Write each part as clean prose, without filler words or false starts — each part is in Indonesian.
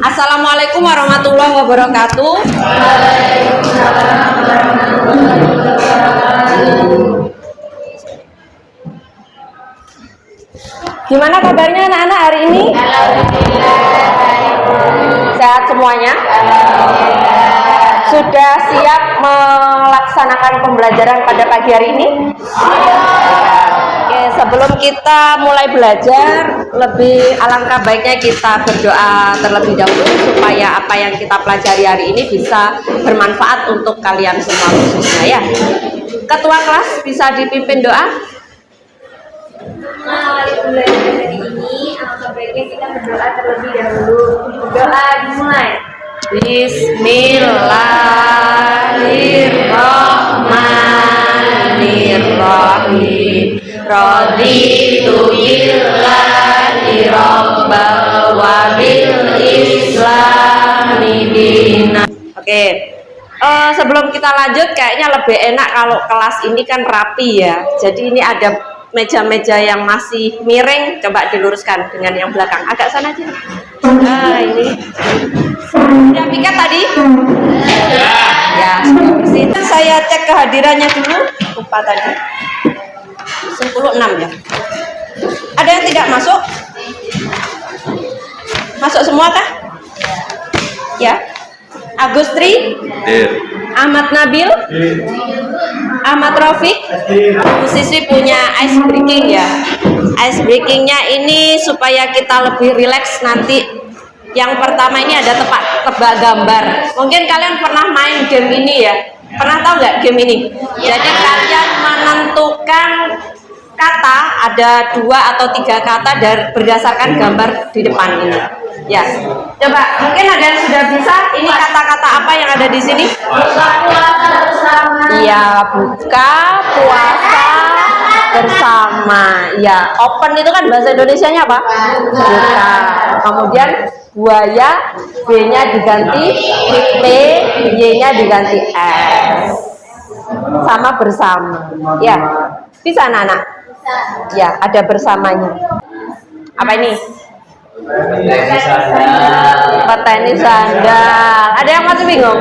Assalamualaikum warahmatullahi wabarakatuh. Gimana kabarnya anak-anak hari ini? Sehat semuanya? Sudah siap melaksanakan pembelajaran pada pagi hari ini? Oke, sebelum kita mulai belajar, lebih alangkah baiknya kita berdoa terlebih dahulu supaya apa yang kita pelajari hari ini bisa bermanfaat untuk kalian semua khususnya ya. Ketua kelas bisa dipimpin doa? Mengawali pembelajaran hari ini, alangkah baiknya kita berdoa terlebih dahulu. Doa dimulai. Bismillahirrahmanirrahim. Raditu billahi rabbal wa bil islami dinan. Oke. Sebelum kita lanjut, kayaknya lebih enak kalau kelas ini kan rapi ya. Jadi ini ada meja-meja yang masih miring, coba diluruskan dengan yang belakang. Agak sana aja. Ini. Sudah pikat tadi? Ya, sudah bersih. Saya cek kehadirannya dulu. Lupa tadi. 16 ya. Ada yang tidak masuk? Masuk semua kah? Ya. Agustri? Ahmad Nabil? Ahmad Rafiq? Bu Siswi punya ice breaking ya. Ice breakingnya ini supaya kita lebih rileks nanti. Yang pertama ini ada tebak gambar. Mungkin kalian pernah main game ini ya. Pernah tahu nggak game ini? Jadi kalian menentukan kata, ada 2 atau 3 kata berdasarkan gambar di depan ini. Ya, coba mungkin ada yang sudah bisa. Ini kata-kata apa yang ada di sini? Buka puasa bersama. Iya, buka puasa bersama. Ya, open itu kan bahasa Indonesianya apa? Buka. Kemudian buaya, B-nya diganti P, Y-nya diganti S. Sama bersama. Ya, bisa anak-anak? Ya, ada bersamanya. Apa ini? Petani sandal. Ada yang masih bingung?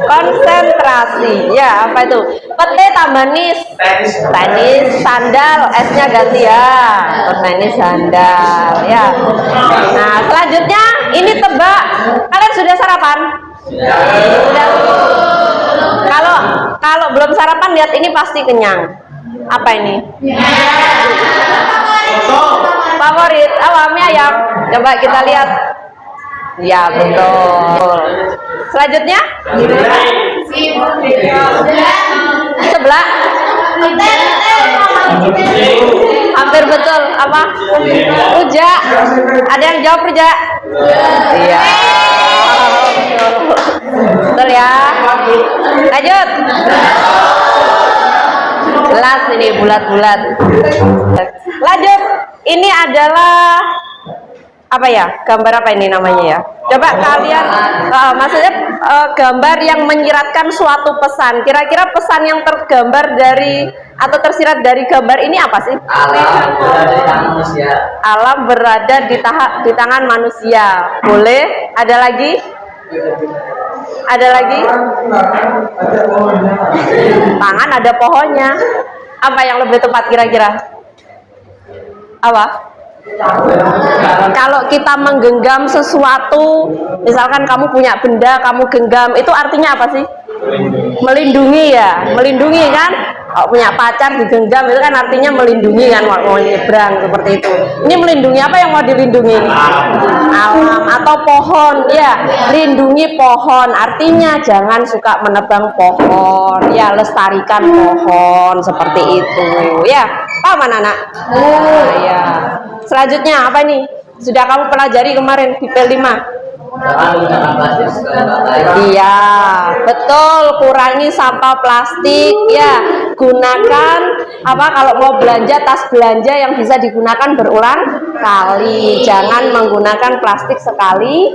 Konsentrasi. Ya, apa itu? Pete tambah nis. Tenis sandal, S-nya ganti ya. Petani sandal. Ya. Nah, selanjutnya ini tebak. Kalian sudah sarapan? Sudah. Kalau belum sarapan, lihat ini pasti kenyang. Apa ini? Favorit mie ayam. Coba kita lihat. Ya, betul. Selanjutnya? Sebelah. Hampir betul. Apa? Rujak. Ada yang jawab rujak? Iya. Betul ya. Lanjut. Jelas ini bulat-bulat. Lanjut. Ini adalah apa ya? Gambar apa ini namanya ya? Coba kalian maksudnya gambar yang menyiratkan suatu pesan. Kira-kira pesan yang tergambar dari atau tersirat dari gambar ini apa sih? Alam berada di tangan manusia. Alam berada di tangan manusia. Boleh? Ada lagi? Ada lagi? Tangan ada pohonnya. Apa yang lebih tepat kira-kira? Apa? Kalau kita menggenggam sesuatu, misalkan kamu punya benda, kamu genggam, itu artinya apa sih? Melindungi ya, melindungi kan? Kalau punya pacar digenggam itu kan artinya melindungi kan, mau nyebrang seperti itu. Ini melindungi apa yang mau dilindungi? Alam atau pohon, ya. Lindungi pohon, artinya jangan suka menebang pohon, ya lestarikan pohon seperti itu, ya. Paham anak-anak? Ya. Selanjutnya apa nih? Sudah kamu pelajari kemarin di P5? Iya, betul. Kurangi sampah plastik ya. Gunakan apa kalau mau belanja, tas belanja yang bisa digunakan berulang kali. Jangan menggunakan plastik sekali.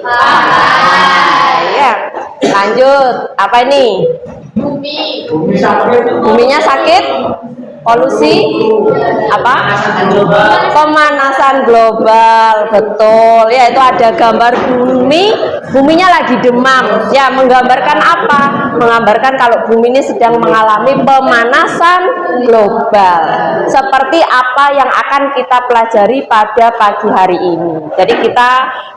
Ya. Lanjut. Apa ini? Bumi. Bumi sakit. Buminya sakit? Polusi apa? Pemanasan global, betul. Ya, itu ada gambar buminya lagi demam. Ya, menggambarkan apa? Menggambarkan kalau bumi ini sedang mengalami pemanasan global. Seperti apa yang akan kita pelajari pada pagi hari ini. Jadi kita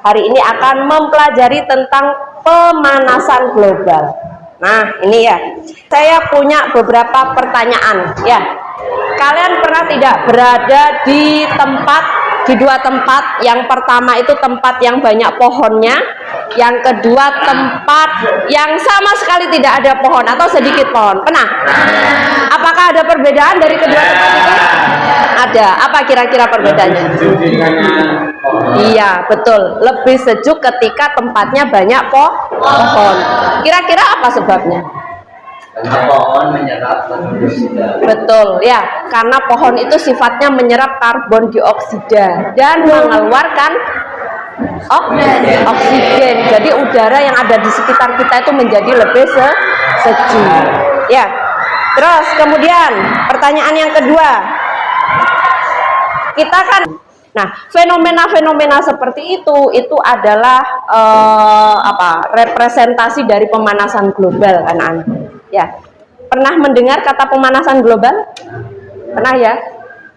hari ini akan mempelajari tentang pemanasan global. Nah, ini ya. Saya punya beberapa pertanyaan, ya. Kalian pernah tidak berada di dua tempat? Yang pertama itu tempat yang banyak pohonnya, yang kedua tempat yang sama sekali tidak ada pohon atau sedikit pohon. Pernah? Apakah ada perbedaan dari kedua tempat itu? Ada. Apa kira-kira perbedaannya? Iya, betul. Lebih sejuk ketika tempatnya banyak pohon. Kira-kira apa sebabnya? Karena pohon menyerap karbon dioksida. Betul, ya. Karena pohon itu sifatnya menyerap karbon dioksida dan mengeluarkan oksigen. Jadi udara yang ada di sekitar kita itu menjadi lebih sejuk. Ya. Terus kemudian pertanyaan yang kedua. Kita kan, nah, fenomena-fenomena seperti itu adalah representasi dari pemanasan global, anak-anak. Ya, pernah mendengar kata pemanasan global? Pernah ya?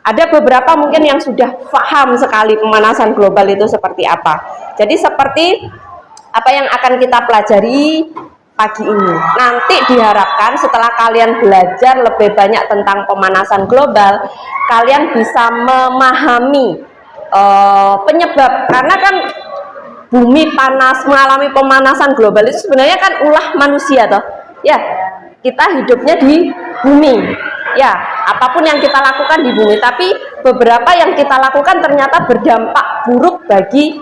Ada beberapa mungkin yang sudah paham sekali pemanasan global itu seperti apa. Jadi seperti apa yang akan kita pelajari pagi ini. Nanti diharapkan setelah kalian belajar lebih banyak tentang pemanasan global, kalian bisa memahami penyebab. Karena kan bumi panas, mengalami pemanasan global itu sebenarnya kan ulah manusia toh. Ya, kita hidupnya di bumi. Ya, apapun yang kita lakukan di bumi, tapi beberapa yang kita lakukan ternyata berdampak buruk bagi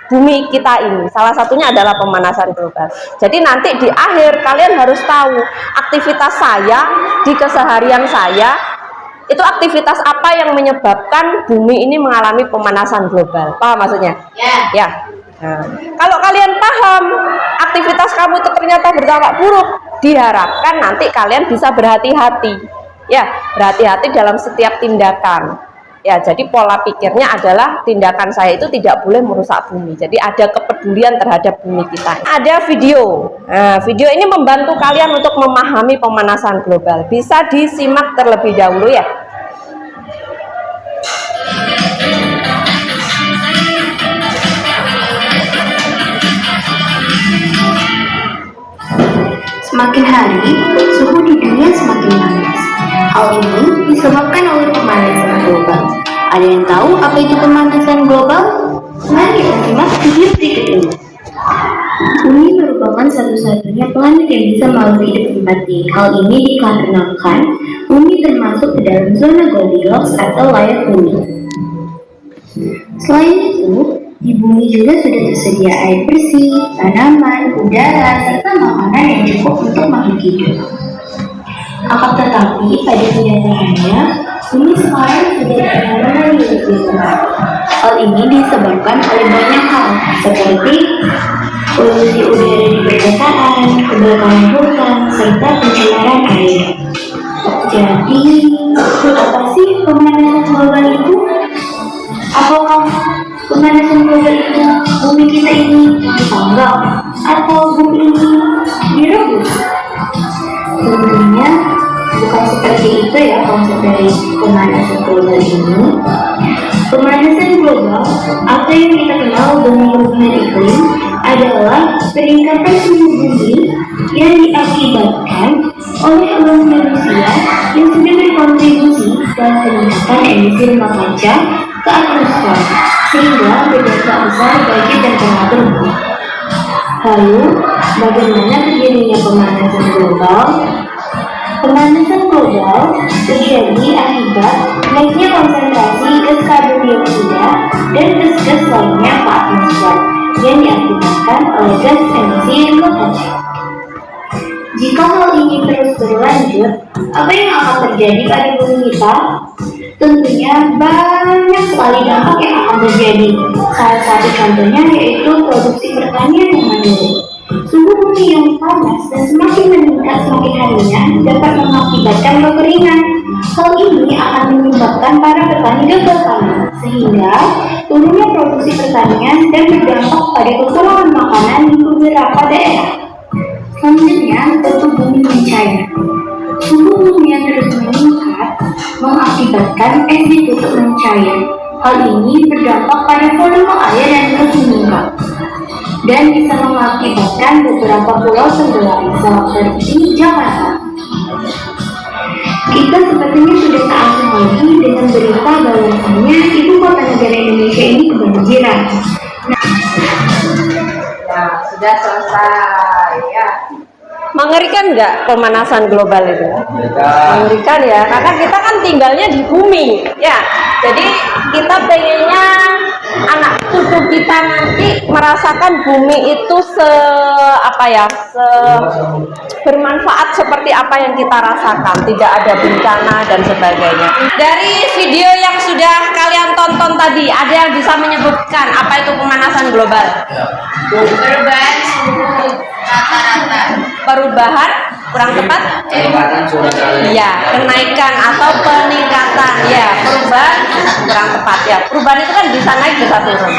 bumi kita ini. Salah satunya adalah pemanasan global. Jadi nanti di akhir kalian harus tahu aktivitas saya di keseharian saya itu aktivitas apa yang menyebabkan bumi ini mengalami pemanasan global. Paham maksudnya? Ya. Nah, kalau kalian paham aktivitas kamu itu ternyata berdampak buruk, diharapkan nanti kalian bisa berhati-hati. Ya, berhati-hati dalam setiap tindakan. Ya, jadi pola pikirnya adalah tindakan saya itu tidak boleh merusak bumi. Jadi ada kepedulian terhadap bumi kita. Ada video. Nah, video ini membantu kalian untuk memahami pemanasan global. Bisa disimak terlebih dahulu ya. Semakin hari, suhu di dunia semakin panas. Hal ini disebabkan oleh pemanasan global. Ada yang tahu apa itu pemanasan global? Mari kita simak video berikut ini. Bumi merupakan satu-satunya planet yang bisa makhluk hidup tempati. Hal ini dikarenakan bumi termasuk ke dalam zona Goldilocks atau layak bumi. Selain itu, di bumi juga sudah tersedia air bersih, tanaman, udara, serta makanan yang cukup untuk makhluk hidup. Akan tetapi, pada kenyataannya, bumi sekarang sudah tidak nyaman di lingkungan. Hal ini disebabkan oleh banyak hal, seperti polusi udara di perkotaan, kebakaran hutan, serta pencemaran air. Jadi, apa sih pemanasan global itu? Apakah pemanasan global itu bumi kita ini ditambah atau bumi ini direbus? Tentunya bukan seperti itu ya konsep dari pemanasan global ini. Pemanasan global atau yang kita kenal dengan perubahan iklim adalah peningkatan suhu bumi yang diakibatkan oleh ulah manusia yang sudah berkontribusi dalam peningkatan emisi rumah kaca ke atmosfer sehingga berdampak besar bagi temperatur bumi. Lalu, bagaimana terjadinya pemanasan global? Pemanasan global terjadi akibat naiknya konsentrasi gas karbon dioksida dan gas-gas lainnya ke atmosfer yang diakibatkan oleh gas emisi rumah kaca. Jika hal ini terus berlanjut, apa yang akan terjadi pada bumi kita? Tentunya banyak sekali dampak yang akan terjadi. Salah satu contohnya yaitu produksi pertanian yang menurun. Suhu bumi yang panas dan semakin meningkat semakin harinya dapat mengakibatkan kekeringan. Hal ini akan menyebabkan para petani gagal panen, sehingga turunnya produksi pertanian dan berdampak pada kekurangan makanan di beberapa daerah. Selanjutnya, suhu bumi mencair. Suhu bumi yang terus meningkat mengakibatkan es di kutub mencair. Hal ini berdampak pada volume air yang terus meningkat dan bisa mengakibatkan beberapa pulau tenggelam, seperti Jakarta. Kita sepertinya sudah tak asing lagi dengan berita bahwasannya ibu kota negara Indonesia ini kebanjiran. Nah, sudah selesai ya. Mengerikan nggak pemanasan global itu? Mengerikan ya, karena kita kan tinggalnya di bumi ya. Jadi kita pengennya anak cucu kita nanti merasakan bumi itu bermanfaat seperti apa yang kita rasakan, tidak ada bencana dan sebagainya. Dari video yang sudah kalian tonton tadi, ada yang bisa menyebutkan apa itu pemanasan global? Perubahan suhu rata-rata. Perubahan kurang tepat? Peningkatan suhu rata-rata. Iya, kenaikan atau peningkatan. Ya, perubahan kurang tepat ya. Perubahan itu kan bisa naik bisa turun,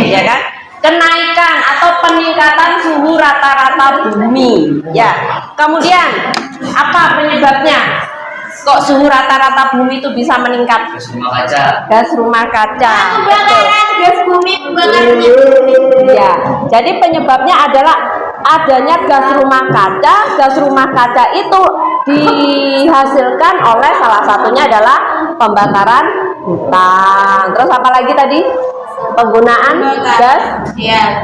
ya kan? Kenaikan atau peningkatan suhu rata-rata bumi. Ya. Kemudian apa penyebabnya? Kok suhu rata-rata bumi itu bisa meningkat? Gas rumah kaca. Gas rumah kaca. Pembakaran gas bumi, pembakaran Ya, jadi penyebabnya adalah adanya gas rumah kaca. Gas rumah kaca itu dihasilkan oleh salah satunya adalah pembakaran hutan. Terus apa lagi tadi? Penggunaan gas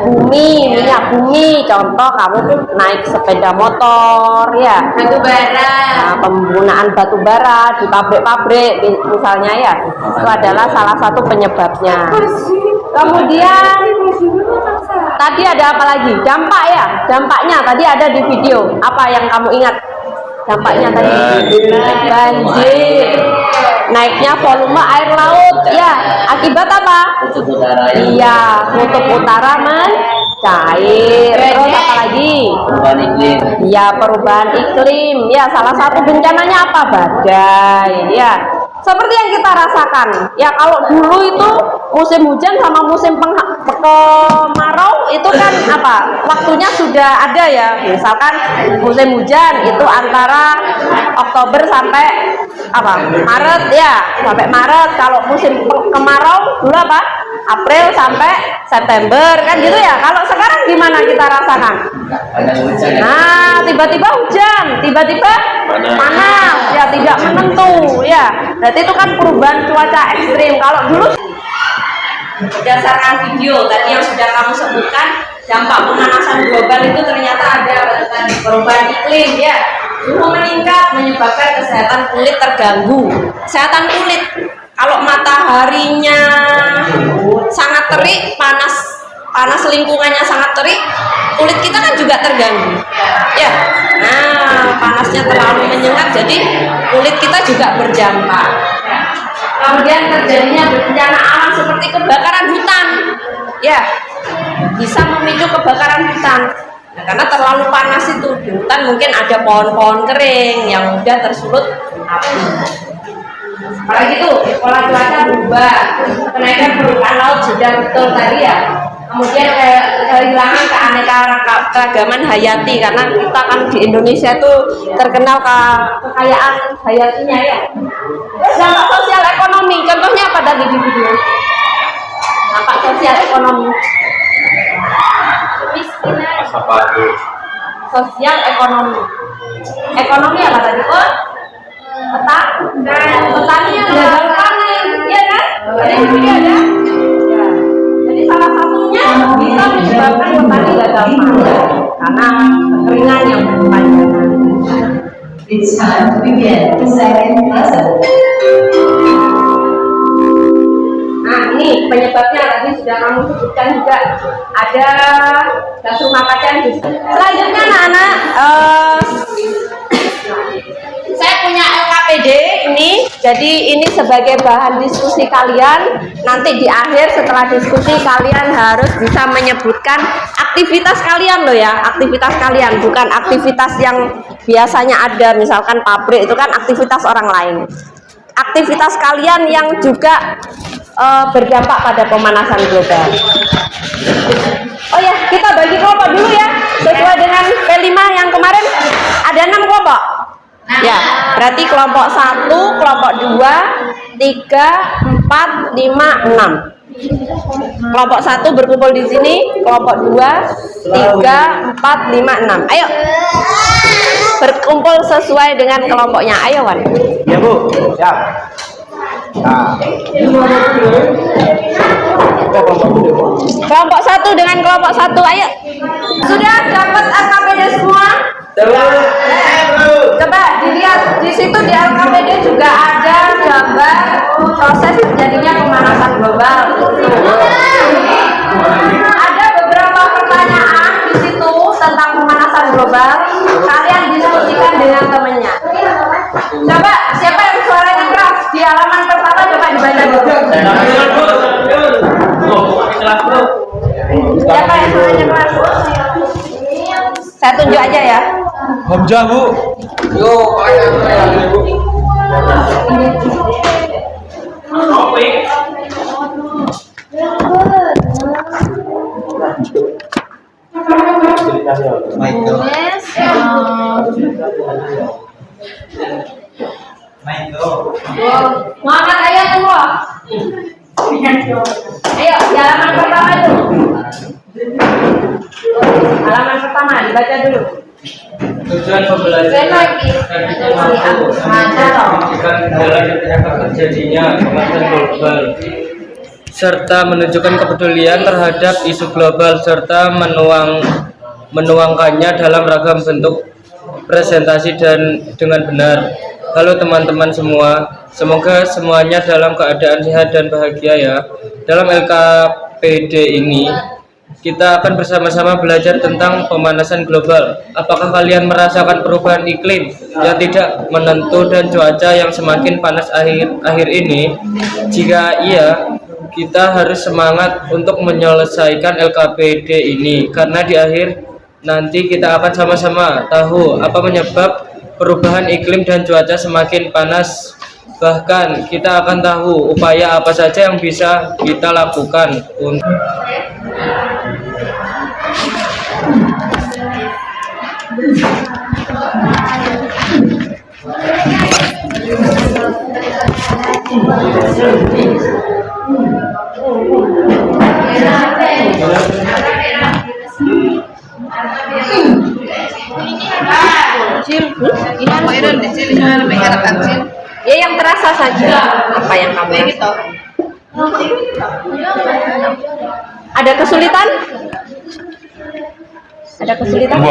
bumi, minyak bumi. Contoh kamu naik sepeda motor ya. batu bara. Nah, penggunaan batu bara di pabrik-pabrik misalnya ya, itu adalah salah satu penyebabnya. Kemudian tadi ada apa lagi? Dampak ya, dampaknya tadi ada di video. Apa yang kamu ingat? Dampaknya tadi banjir, naiknya volume air laut ya, akibat apa? Kutub utara. Iya, kutub utara mencair. Terus apa lagi? Perubahan iklim. Ya, perubahan iklim. Ya, salah satu bencananya apa? Badai. Ya, seperti yang kita rasakan. Ya, kalau dulu itu musim hujan sama musim kemarau itu kan apa? Waktunya sudah ada ya. Misalkan musim hujan itu antara Oktober sampai apa? Maret ya, sampai Maret. Kalau musim kemarau dulu apa? April sampai September kan gitu ya. Kalau sekarang gimana kita rasakan? Ada hujan. Nah, tiba-tiba hujan, tiba-tiba panas, ya tidak menentu, ya. Berarti itu kan perubahan cuaca ekstrim. Kalau dulu berdasarkan video tadi yang sudah kamu sebutkan, dampak pemanasan global itu ternyata ada perubahan iklim, ya. Suhu meningkat menyebabkan kesehatan kulit terganggu. Kesehatan kulit, kalau mataharinya sangat terik, panas lingkungannya sangat terik, kulit kita kan juga terganggu ya. Nah, panasnya terlalu menyengat, jadi kulit kita juga berdampak. Kemudian terjadinya bencana alam seperti kebakaran hutan ya, bisa memicu kebakaran hutan. Nah, karena terlalu panas itu di hutan, mungkin ada pohon-pohon kering yang mudah tersulut api. Apalagi itu pola cuaca berubah, kenaikan permukaan laut sudah betul tadi ya. Kemudian kehilangan keanekaragaman hayati, karena kita kan di Indonesia itu terkenal kekayaan hayatinya ya. Dampak sosial ekonomi, contohnya apa tadi di video? Dampak sosial ekonomi. Kemiskinan. Sosial ekonomi. Ekonomi apa tadi? Oh, petani yang gagal panen, ya kan? Jadi di video ada. Ya. Jadi salah satunya bisa menyebabkan petani gagal panen karena kekeringan yang berkepanjangan. It's time to begin the second lesson. Nah, ini penyebabnya tadi sudah kamu sebutkan juga, ada gas rumah kaca yang selanjutnya anak-anak saya punya LKP LKPD ini, jadi ini sebagai bahan diskusi kalian. Nanti di akhir setelah diskusi kalian harus bisa menyebutkan aktivitas kalian loh ya, aktivitas kalian, bukan aktivitas yang biasanya ada, misalkan pabrik itu kan aktivitas orang lain. Aktivitas kalian yang juga berdampak pada pemanasan global. Oh ya, kita bagi kelompok dulu ya, sesuai dengan P5 yang kemarin ada 6 kelompok. Ya, berarti kelompok 1, kelompok 2, 3, 4, 5, 6. Kelompok 1 berkumpul di sini, kelompok 2, 3, 4, 5, 6. Ayo. Berkumpul sesuai dengan kelompoknya. Ayo, Wan. Ya, Bu. Siap. Nah. Kelompok 1 dengan kelompok 1. Ayo. Sudah dapat LKPD semua? Coba dilihat di situ di LKPD juga ada gambar proses terjadinya pemanasan global. Ada beberapa pertanyaan di situ tentang pemanasan global. Kalian diskusikan dengan temannya. Coba siapa yang suaranya keras di halaman pertama coba dibaca dulu. Siapa yang suaranya keras? Saya tunjuk aja ya. Hamzah, Bu. Yo, Muhammad ayat semua. Ayo, di halaman pertama itu. Halaman pertama dibaca dulu. Tujuan pembelajaran terjadinya pemanasan global serta menunjukkan kepedulian terhadap isu global serta menuangkannya dalam ragam bentuk presentasi dan dengan benar. Halo teman-teman semua, semoga semuanya dalam keadaan sehat dan bahagia ya. Dalam LKPD ini kita akan bersama-sama belajar tentang pemanasan global. Apakah kalian merasakan perubahan iklim yang tidak menentu dan cuaca yang semakin panas akhir ini? Jika iya, kita harus semangat untuk menyelesaikan LKPD ini, karena di akhir nanti kita akan sama-sama tahu apa penyebab perubahan iklim dan cuaca semakin panas. Bahkan kita akan tahu upaya apa saja yang bisa kita lakukan untuk Ya yang terasa saja apa yang kamu rasa. Ada kesulitan? Ada kesulitan?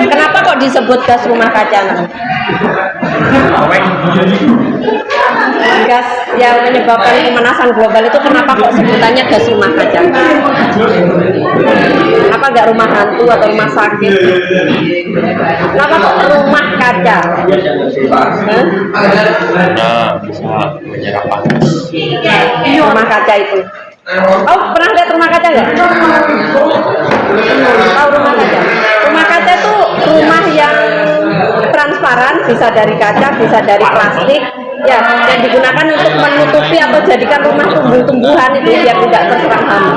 Kenapa kok disebut gas rumah kaca? Gas yang menyebabkan pemanasan global itu kenapa kok sebutannya gas rumah kaca? Kenapa nggak rumah hantu atau rumah sakit? Kenapa kok rumah kaca? Karena bisa menyerap panas. Rumah kaca itu. Oh, pernah lihat rumah kaca nggak? Tahu rumah kaca? Rumah kaca itu rumah yang transparan, bisa dari kaca, bisa dari plastik, ya, yang digunakan untuk menutupi atau jadikan rumah tumbuh-tumbuhan itu biar tidak terserang hama.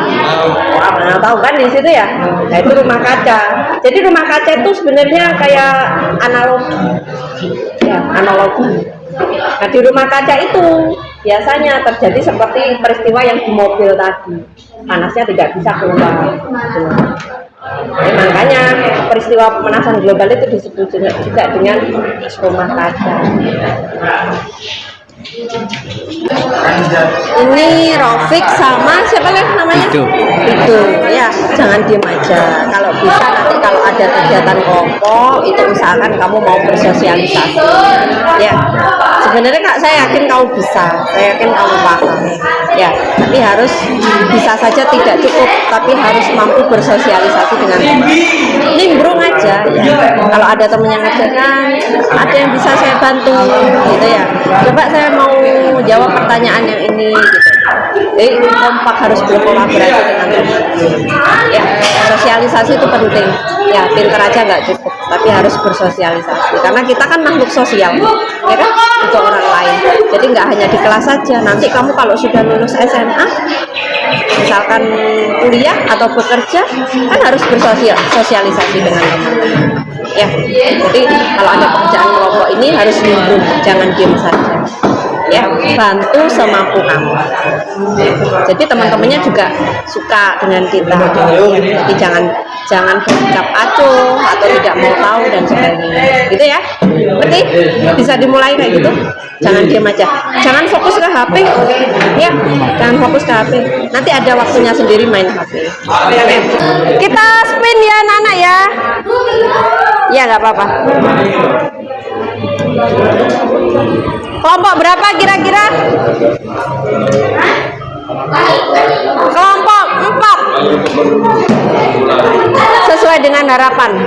Nah, tahu kan di situ ya? Nah, itu rumah kaca. Jadi rumah kaca itu sebenarnya kayak analogi, ya, analogi. Nah, di rumah kaca itu biasanya terjadi seperti peristiwa yang di mobil tadi, panasnya tidak bisa keluar. Makanya peristiwa pemanasan global itu disebut juga dengan rumah kaca. Ini Rofik sama siapa lagi namanya? Itu ya, jangan diem aja. Kalau bisa nanti kalau ada kegiatan kelompok itu usahakan kamu mau bersosialisasi. Ya, sebenarnya Kak, saya yakin kamu bisa, saya yakin kamu paham. Ya, tapi harus bisa saja tidak cukup, tapi harus mampu bersosialisasi dengan teman. Nimbrung aja ya. Kalau ada temen yang ngajarkan, ada yang bisa saya bantu gitu ya. Coba saya mau jawab pertanyaan yang ini gitu. Jadi kompak, harus berkolaborasi dengan teman. Ya, sosialisasi itu penting. Ya, pinter aja nggak cukup, tapi harus bersosialisasi. Karena kita kan makhluk sosial, ya kan, untuk orang lain. Jadi nggak hanya di kelas saja. Nanti kamu kalau sudah lulus SMA, misalkan kuliah atau bekerja, kan harus bersosialisasi dengan teman-teman. Ya, jadi kalau ada pekerjaan kelompok ini harus nimbrung, jangan diam saja. Ya, bantu semampu kamu. Jadi teman-temannya juga suka dengan kita. Jadi jangan bersikap acuh atau tidak mau tahu dan sebagainya. Gitu ya. Berarti bisa dimulai kayak gitu. Jangan diam aja. Jangan fokus ke HP. Ya, jangan fokus ke HP. Nanti ada waktunya sendiri main HP. Oke. Kita spin ya, anak-anak ya. Ya, nggak apa-apa. Kelompok berapa kira-kira? Kelompok 4. Sesuai dengan harapan.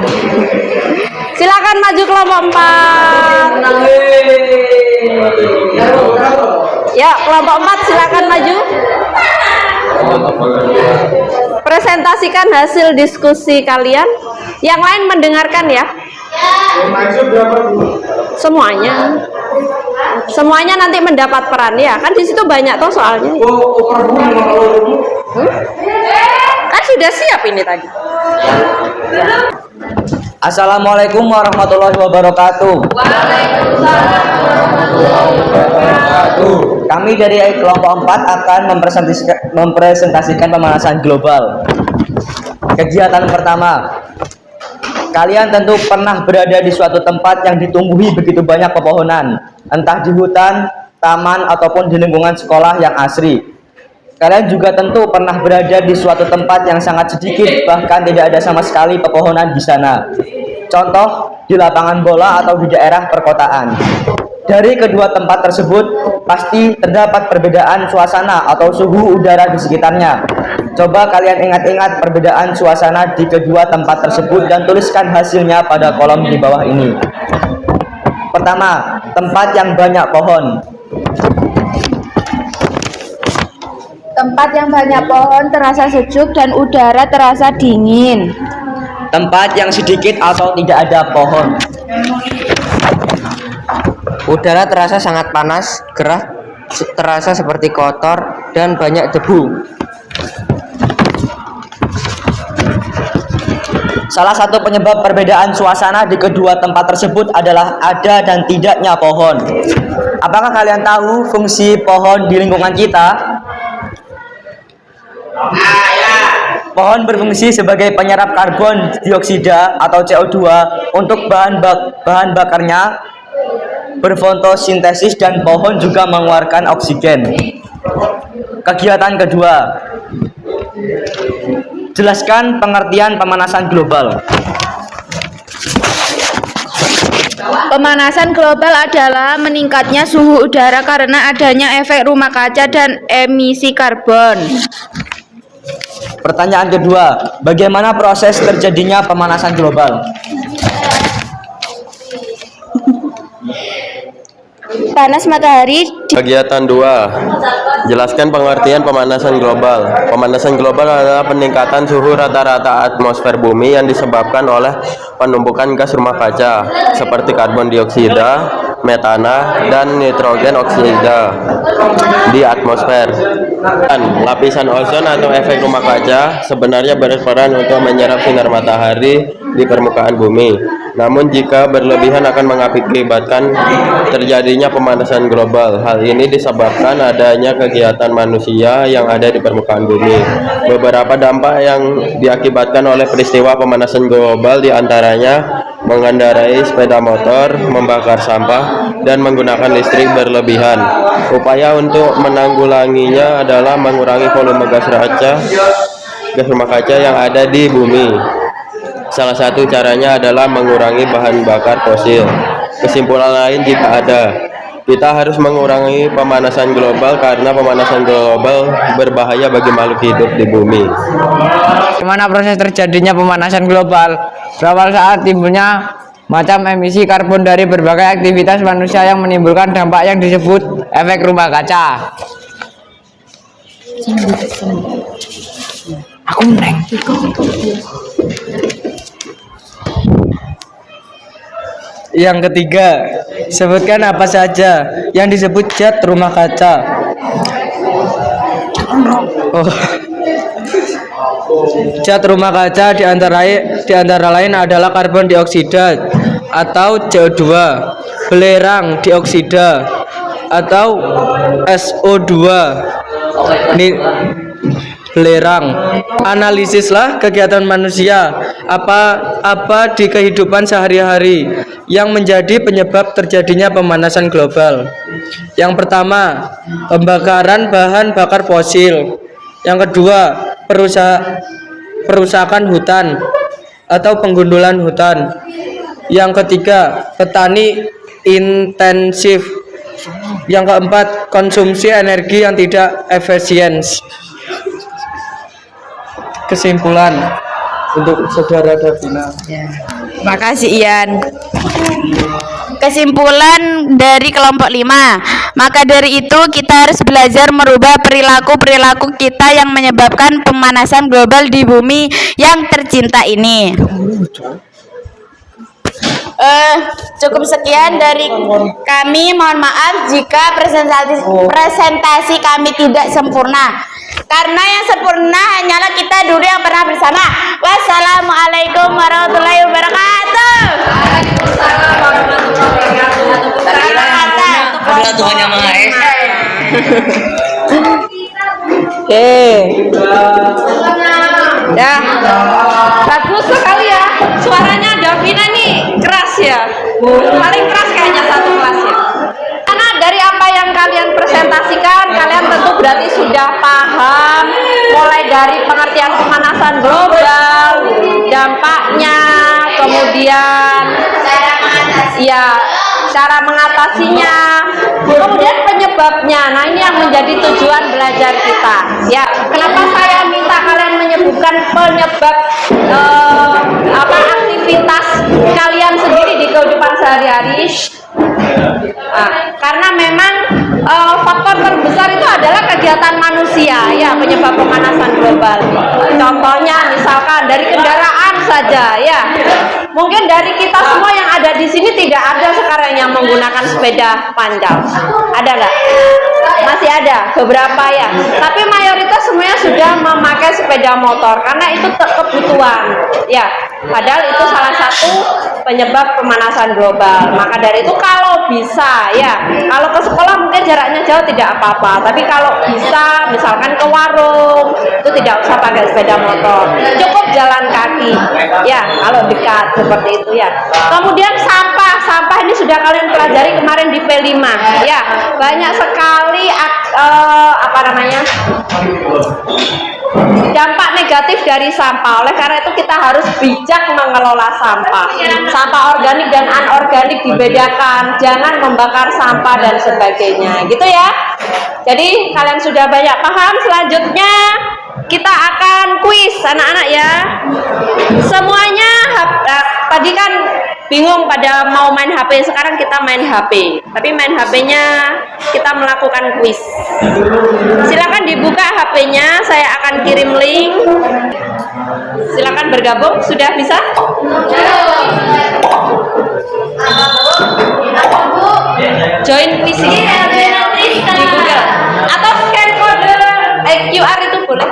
Silakan maju kelompok 4. Ya, kelompok 4 silakan maju. Presentasikan hasil diskusi kalian. Yang lain mendengarkan ya. Semuanya nanti mendapat peran ya, kan di situ banyak toh soalnya. Kan sudah siap ini tadi. Assalamualaikum warahmatullahi wabarakatuh. Kami dari kelompok 4 akan mempresentasikan pemanasan global. Kegiatan pertama, kalian tentu pernah berada di suatu tempat yang ditumbuhi begitu banyak pepohonan, entah di hutan, taman, ataupun di lingkungan sekolah yang asri. Kalian juga tentu pernah berada di suatu tempat yang sangat sedikit, bahkan tidak ada sama sekali pepohonan di sana. Contoh, di lapangan bola atau di daerah perkotaan. Dari kedua tempat tersebut, pasti terdapat perbedaan suasana atau suhu udara di sekitarnya. Coba kalian ingat-ingat perbedaan suasana di kedua tempat tersebut dan tuliskan hasilnya pada kolom di bawah ini. Pertama, tempat yang banyak pohon. Tempat yang banyak pohon terasa sejuk dan udara terasa dingin. Tempat yang sedikit atau tidak ada pohon. Udara terasa sangat panas, gerah, terasa seperti kotor, dan banyak debu. Salah satu penyebab perbedaan suasana di kedua tempat tersebut adalah ada dan tidaknya pohon. Apakah kalian tahu fungsi pohon di lingkungan kita? Pohon berfungsi sebagai penyerap karbon dioksida atau CO2 untuk bahan bakarnya, berfotosintesis, dan pohon juga mengeluarkan oksigen. Kegiatan kedua, jelaskan pengertian pemanasan global. Pemanasan global adalah meningkatnya suhu udara karena adanya efek rumah kaca dan emisi karbon. Pertanyaan kedua, bagaimana proses terjadinya pemanasan global? Panas matahari. Kegiatan 2. Jelaskan pengertian pemanasan global. Pemanasan global adalah peningkatan suhu rata-rata atmosfer bumi yang disebabkan oleh penumpukan gas rumah kaca seperti karbon dioksida, metana, dan nitrogen oksida di atmosfer. Dan lapisan ozon atau efek rumah kaca sebenarnya berperan untuk menyerap sinar matahari di permukaan bumi. Namun jika berlebihan akan mengakibatkan terjadinya pemanasan global. Hal ini disebabkan adanya kegiatan manusia yang ada di permukaan bumi. Beberapa dampak yang diakibatkan oleh peristiwa pemanasan global diantaranya mengendarai sepeda motor, membakar sampah, dan menggunakan listrik berlebihan. Upaya untuk menanggulanginya adalah mengurangi volume gas rumah kaca yang ada di bumi. Salah satu caranya adalah mengurangi bahan bakar fosil. Kesimpulan lain jika ada, Kita harus mengurangi pemanasan global karena pemanasan global berbahaya bagi makhluk hidup di bumi. Gimana proses terjadinya pemanasan global? Berawal saat timbulnya macam emisi karbon dari berbagai aktivitas manusia yang menimbulkan dampak yang disebut efek rumah kaca. Aku meneng. Yang ketiga, sebutkan apa saja yang disebut zat rumah kaca. Zat rumah kaca di antara lain adalah karbon dioksida atau CO2, belerang dioksida atau SO2, belerang. Analisislah kegiatan manusia apa di kehidupan sehari-hari yang menjadi penyebab terjadinya pemanasan global. Yang pertama, pembakaran bahan bakar fosil. Yang kedua, perusakan hutan atau penggundulan hutan. Yang ketiga, petani intensif. Yang keempat, konsumsi energi yang tidak efisien. Kesimpulan untuk saudara Davina. Terima kasih Ian. Kesimpulan dari kelompok 5. Maka dari itu kita harus belajar merubah perilaku-perilaku kita yang menyebabkan pemanasan global di bumi yang tercinta ini. Cukup sekian dari kami. Mohon maaf jika presentasi kami tidak sempurna. Karena yang sempurna hanyalah kita dulu yang pernah bersama. Wassalamualaikum warahmatullahi wabarakatuh. Tuhan Yang Maha Esa. Ya, bagus sekali ya. Suaranya Davina nih keras ya. Paling keras kayaknya satu kelas ya. Karena dari apa yang kalian presentasikan, kalian tentu berarti sudah paham mulai dari pengertian pemanasan global, dampaknya, kemudian cara mengatasinya, kemudian penyebabnya. Nah, ini yang menjadi tujuan belajar kita. Ya, kenapa saya minta kalian menyebutkan penyebab aktivitas kalian sendiri di kehidupan sehari-hari? Karena memang faktor terbesar itu adalah kegiatan manusia, ya, penyebab pemanasan global. Contohnya misalkan dari kendaraan saja, ya. Mungkin dari kita semua yang ada di sini tidak ada sekarang yang menggunakan sepeda panjang. Ada nggak? Masih ada beberapa ya. Tapi mayoritas semuanya sudah memakai sepeda motor karena itu kebutuhan, ya. Padahal itu salah satu penyebab pemanasan global. Maka dari itu kalau bisa, ya, kalau ke sekolah mungkin jaraknya jauh tidak apa-apa. Tapi kalau bisa, misalkan ke warung, itu tidak usah pakai sepeda motor. Cukup jalan kaki, ya, kalau dekat seperti itu ya. Kemudian sampah ini sudah kalian pelajari kemarin di P5, ya. Banyak sekali dampak negatif dari sampah. Oleh karena itu kita harus bijak mengelola sampah. Sampah organik dan anorganik dibedakan, jangan membakar sampah dan sebagainya, gitu ya. Jadi kalian sudah banyak paham. Selanjutnya kita akan kuis anak-anak ya. Semuanya tadi kan bingung pada mau main HP, sekarang kita main HP. Tapi main HP-nya kita melakukan kuis. Silakan dibuka HP-nya, saya akan kirim link. Silakan bergabung, sudah bisa? Join kuis ini di Google atau scan kode QR itu boleh.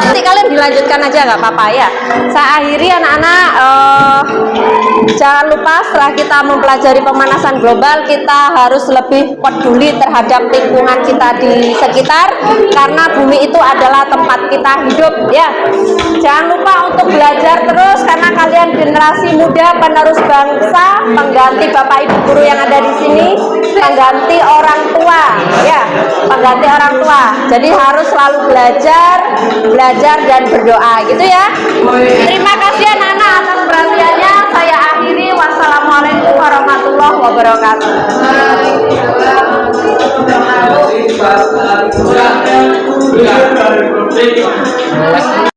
Nanti kalian dilanjutkan aja nggak apa-apa ya. Saya akhiri anak-anak, jangan lupa setelah kita mempelajari pemanasan global, kita harus lebih peduli terhadap lingkungan kita di sekitar, karena bumi itu adalah tempat kita hidup ya. Jangan lupa untuk belajar terus, karena kalian generasi muda penerus bangsa, pengganti bapak ibu guru yang ada di sini, pengganti orang tua ya, pengganti orang tua. Jadi harus selalu belajar dan berdoa gitu ya. Terima kasih anak-anak atas perhatiannya. Saya akhiri. Wassalamualaikum warahmatullahi wabarakatuh.